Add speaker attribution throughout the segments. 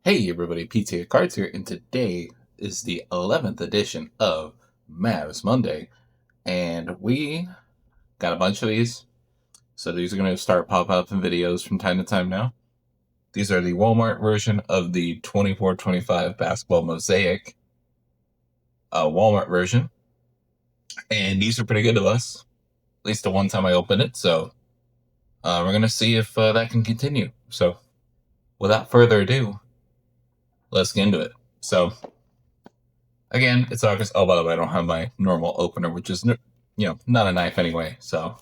Speaker 1: Hey everybody, PTA Cards here, and today is the 11th edition of Mavs Monday, and we got a bunch of these, so these are going to start popping up in videos from time to time now. These are the Walmart version of the 24-25 Basketball Mosaic Walmart version, and these are pretty good to us, at least the one time I opened it, so we're going to see if that can continue. So, without further ado, let's get into it. So, again, it's August. Oh, by the way, I don't have my normal opener, which is, not a knife anyway. So,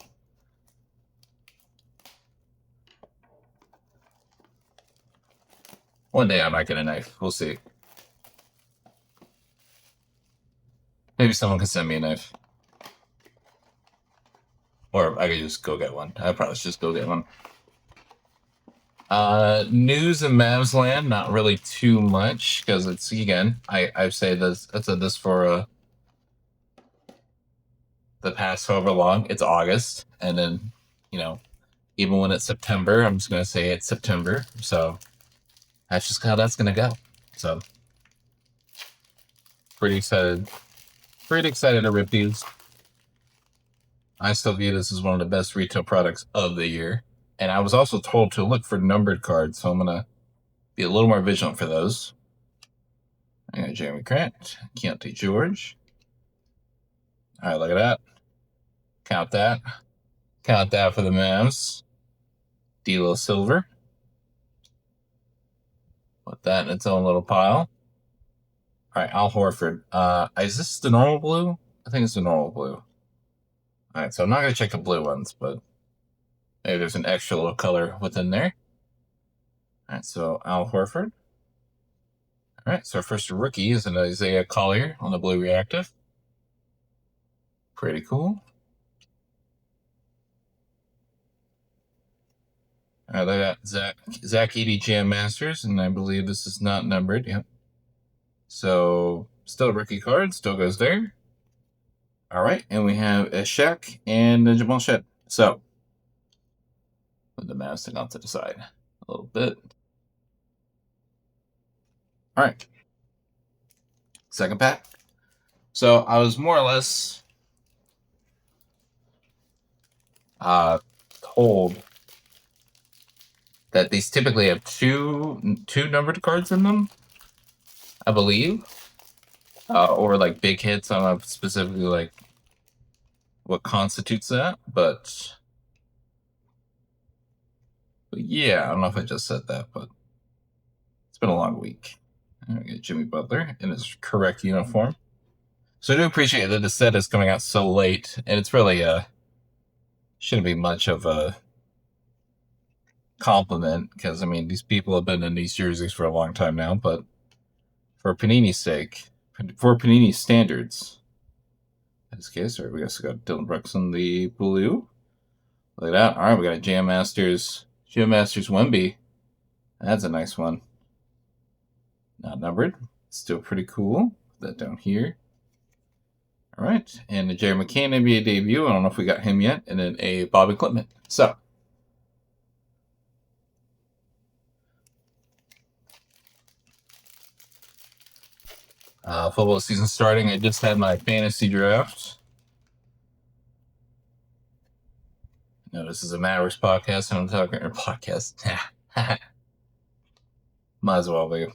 Speaker 1: one day I might get a knife. We'll see. Maybe someone can send me a knife. Or I could just go get one. I probably should just go get one. News in Mavs land, not really too much, because it's, again, I've said this for the past however long. It's August, and then, even when it's September, I'm just going to say it's September. So, that's just how that's going to go. So, pretty excited. Pretty excited to rip these. I still view this as one of the best retail products of the year. And I was also told to look for numbered cards, so I'm going to be a little more vigilant for those. I got Jeremy Grant, Keontae George. All right, look at that. Count that. Count that for the Mavs. D'Lo Silver. Put that in its own little pile. All right, Al Horford. Is this the normal blue? I think it's the normal blue. All right, so I'm not going to check the blue ones, but maybe there's an extra little color within there. All right, so Al Horford. All right, so our first rookie is an Isaiah Collier on the blue reactive. Pretty cool. All right, I got Zach Edey Jam Masters, and I believe this is not numbered. Yep. So still a rookie card, still goes there. All right, and we have a Shaq and a Jamal Shed. So put the Mavs thing off to the side a little bit. All right, second pack. So I was more or less told that these typically have two numbered cards in them, I believe, or like big hits. I don't know specifically like what constitutes that, but yeah, I don't know if I just said that, but it's been a long week. And we get Jimmy Butler in his correct uniform. So I do appreciate that the set is coming out so late, and it's really shouldn't be much of a compliment, because I mean these people have been in these jerseys for a long time now, but for Panini's sake, for Panini's standards, in this case, we also got Dylan Brooks on the blue. Look at that. All right, we got a Jam Masters Wemby. That's a nice one. Not numbered. Still pretty cool. Put that down here. All right, and the Jerry McCain NBA debut. I don't know if we got him yet. And then a Bobby Clipman. So, football season starting. I just had my fantasy draft. No, this is a Mavericks podcast, and I'm talking or podcast. Might as well be.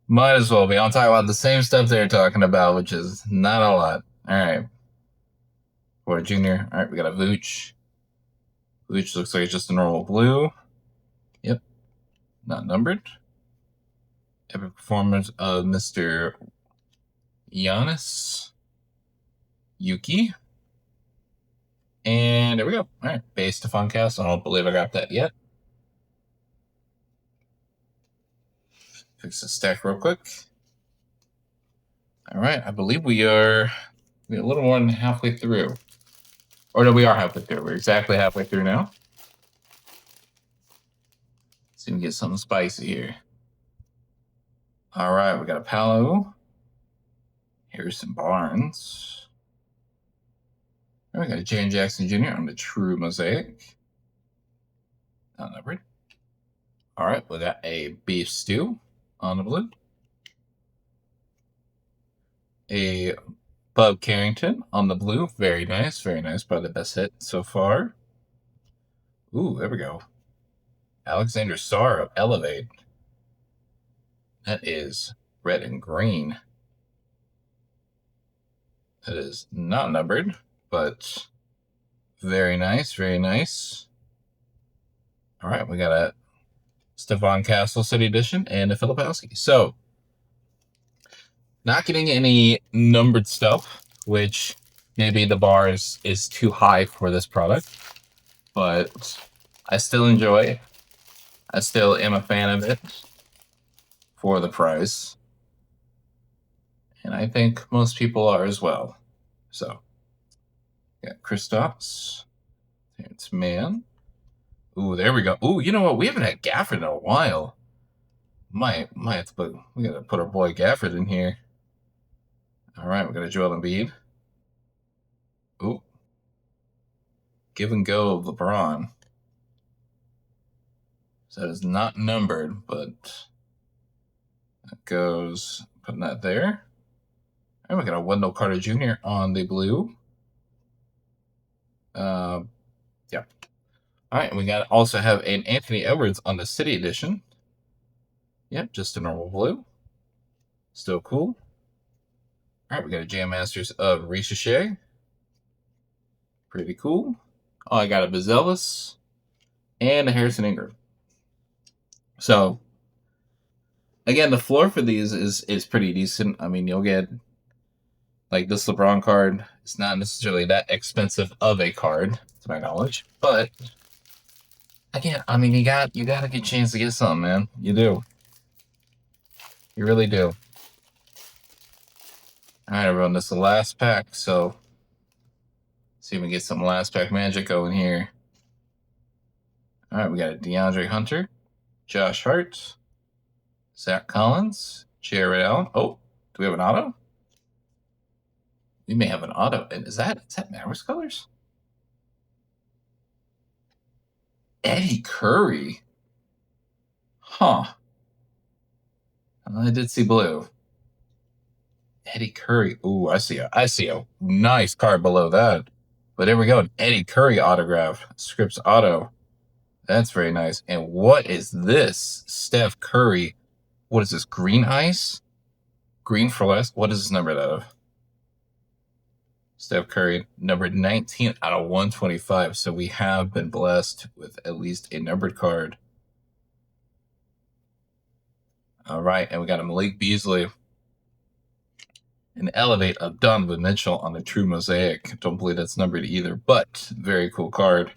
Speaker 1: Might as well be. I'm talking about the same stuff they're talking about, which is not a lot. All right. For a junior. All right, we got a Vooch. Vooch looks like it's just a normal blue. Yep. Not numbered. Epic performance of Mr. Giannis Yuki. And there we go. All right. Base to Funcast. I don't believe I got that yet. Fix the stack real quick. All right. I believe we're a little more than halfway through. Or no, we are halfway through. We're exactly halfway through now. Let's see if we can get something spicy here. All right. We got a Paolo. Harrison Barnes. We got a Jaren Jackson Jr. on the true Mosaic. Not numbered. All right, we got a beef stew on the blue. A Bub Carrington on the blue. Very nice, very nice. Probably the best hit so far. Ooh, there we go. Alexander Starr of Elevate. That is red and green. That is not numbered, but very nice, very nice. All right, we got a Stephon Castle City Edition and a Filipowski. So, not getting any numbered stuff, which maybe the bar is too high for this product, but I still enjoy it. I still am a fan of it for the price. And I think most people are as well. So, got Kristaps, Terrence Mann. Ooh, there we go. Ooh, you know what? We haven't had Gafford in a while. Might have to put, we gotta put our boy Gafford in here. All right, we got a Joel Embiid. Ooh. Give and go of LeBron. So that is not numbered, but that goes, putting that there. And we got a Wendell Carter Jr. on the blue. Yeah. All right, and we got also have an Anthony Edwards on the City Edition. Yep, just a normal blue. Still cool. All right, we got a Jam Masters of Ricochet. Pretty cool. Oh, I got a Bazelis and a Harrison Ingram. So, again, the floor for these is pretty decent. I mean, you'll get, like, this LeBron card. It's not necessarily that expensive of a card, to my knowledge. But, again, I mean, you got a good chance to get something, man. You do. You really do. All right, everyone, this is the last pack, so see if we can get some last pack magic going here. All right, we got a DeAndre Hunter, Josh Hart, Zach Collins, Jared Allen. Oh, do we have an auto? We may have an auto. And is that Mavericks colors? Eddie Curry. Huh. I did see blue. Eddie Curry. Ooh, I see a nice card below that. But there we go. An Eddie Curry autograph. Scripps auto. That's very nice. And what is this? Steph Curry. What is this? Green ice? Green for less? What is this numbered out of? Steph Curry, numbered 19 out of 125. So we have been blessed with at least a numbered card. All right, and we got a Malik Beasley. An Elevate of Donovan Mitchell on the True Mosaic. Don't believe that's numbered either, but very cool card.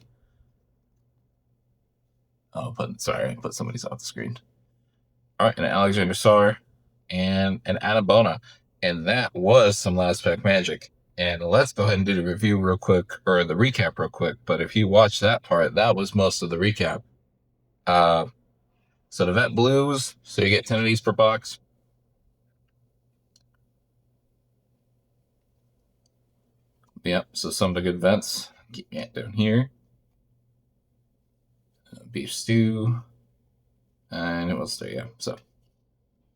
Speaker 1: Oh, sorry, I put somebody's off the screen. All right, and an Alexander Sarr and an Adam Bona. And that was some last pack magic. And let's go ahead and do the review real quick, or the recap real quick. But if you watch that part, that was most of the recap. So the Vet Blues, so you get 10 of these per box. Yep, so some of the good vets. Get me down here. Beef stew. And it was there, yeah. So,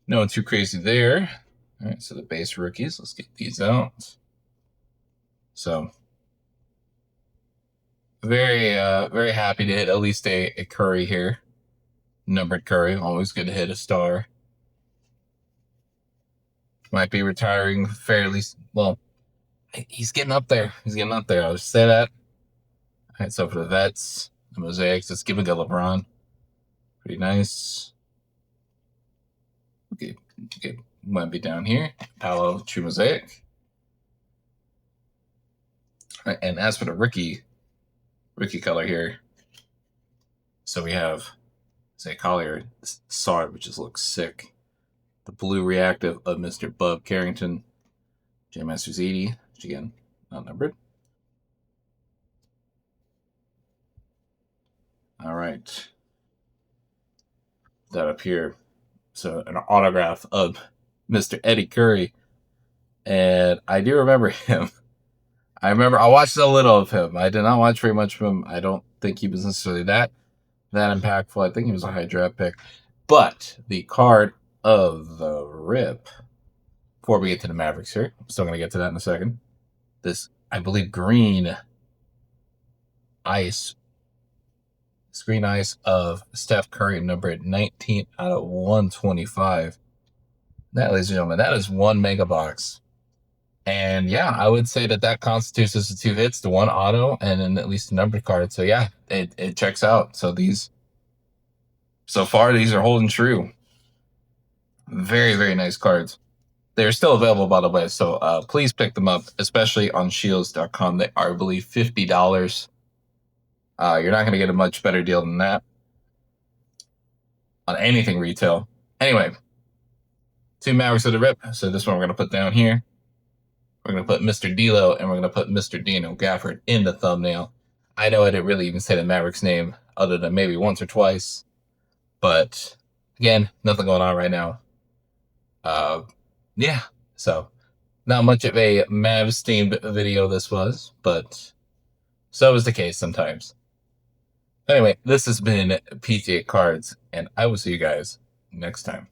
Speaker 1: no one too crazy there. All right, so the base rookies, let's get these out. So, very happy to hit at least a Curry here. Numbered Curry, always good to hit a star. Might be retiring fairly, well, he's getting up there. He's getting up there. I'll just say that. All right, so for the vets, the mosaics, let's give a go LeBron. Pretty nice. Okay, might be down here. Paolo True Mosaic. All right, and as for the rookie color here, so we have Zay Collier, Sarr, which just looks sick. The blue reactive of Mr. Bub Carrington. J Masters 80, which again, not numbered. All right. That up here. So an autograph of Mr. Eddie Curry. And I do remember him. I watched a little of him. I did not watch very much of him. I don't think he was necessarily that that impactful. I think he was a high draft pick. But the card of the rip, before we get to the Mavericks here, I'm still going to get to that in a second. This, I believe, green ice of Steph Curry, number 19 out of 125. That, ladies and gentlemen, that is one mega box. And yeah, I would say that constitutes as the 2 hits, the 1 auto, and then at least a numbered card. So yeah, it checks out. So so far, these are holding true. Very, very nice cards. They're still available, by the way, so please pick them up, especially on shields.com. They are, I believe, $50. You're not going to get a much better deal than that on anything retail. Anyway, 2 Mavericks of the rip. So this one we're going to put down here. We're going to put Mr. D'Lo, and we're going to put Mr. Dino Gafford in the thumbnail. I know I didn't really even say the Mavericks name other than maybe once or twice. But, again, nothing going on right now. Yeah, so not much of a Mavs-themed video this was, but so is the case sometimes. Anyway, this has been PTA Cards, and I will see you guys next time.